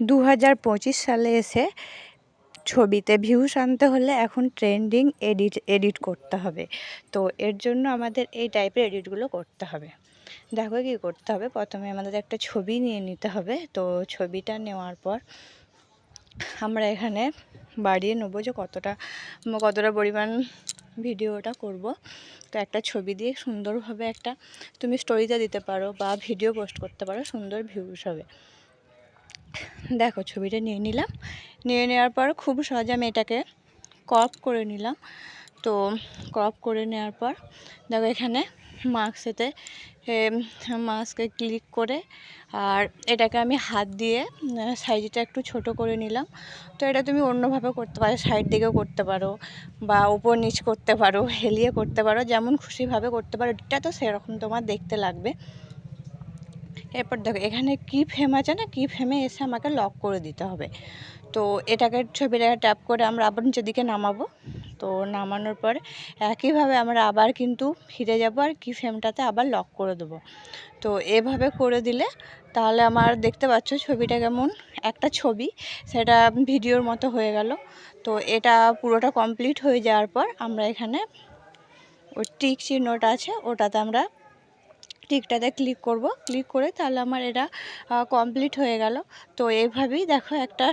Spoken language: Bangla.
2025 সালে এসে ছবিতে ভিউস আনতে হলে এখন ট্রেন্ডিং এডিট করতে হবে। তো এর জন্য আমাদের এই টাইপের এডিটগুলো করতে হবে। দেখো কী করতে হবে, প্রথমে আমাদের একটা ছবি নিয়ে নিতে হবে। তো ছবিটা নেওয়ার পর আমরা এখানে বাড়িয়ে নেবো যে কতটা পরিমাণ ভিডিওটা করব। তো একটা ছবি দিয়ে সুন্দরভাবে একটা তুমি স্টোরিতে দিতে পারো বা ভিডিও পোস্ট করতে পারো, সুন্দর ভিউস হবে। দেখো ছবিটা নিয়ে নিলাম, নিয়ে নেওয়ার পর খুব সহজে আমি এটাকে ক্রপ করে নিলাম। তো ক্রপ করে নেওয়ার পর দেখো এখানে মাস্কে ক্লিক করে আর এটাকে আমি হাত দিয়ে সাইজটা একটু ছোট করে নিলাম। তো এটা তুমি অন্যভাবে করতে পারো, সাইড দিকেও করতে পারো বা উপর নিচ করতে পারো, হেলিয়ে করতে পারো, যেমন খুশিভাবে করতে পারো। এটা তো সেরকম তোমার দেখতে লাগবে। এরপর দেখো এখানে কি ফ্রেম আছে না, কি ফ্রেমে এসে আমাকে লক করে দিতে হবে। তো এটাকে ছবিটাকে ট্যাপ করে আমরা আবার নিচের দিকে নামাবো। তো নামানোর পরে একইভাবে আমরা আবার কিন্তু ফিরে যাব আর কি ফ্রেমটাতে আবার লক করে দেবো। তো এভাবে করে দিলে তাহলে আমার দেখতে পাচ্ছ ছবিটা কেমন একটা ছবি, সেটা ভিডিওর মতো হয়ে গেল। তো এটা পুরোটা কমপ্লিট হয়ে যাওয়ার পর আমরা এখানে ওই টিক চিহ্নটা আছে ওটাতে আমরা টিকটাতে ক্লিক করব। ক্লিক করে তাহলে আমার এটা কমপ্লিট হয়ে গেল। তো এইভাবেই দেখো একটা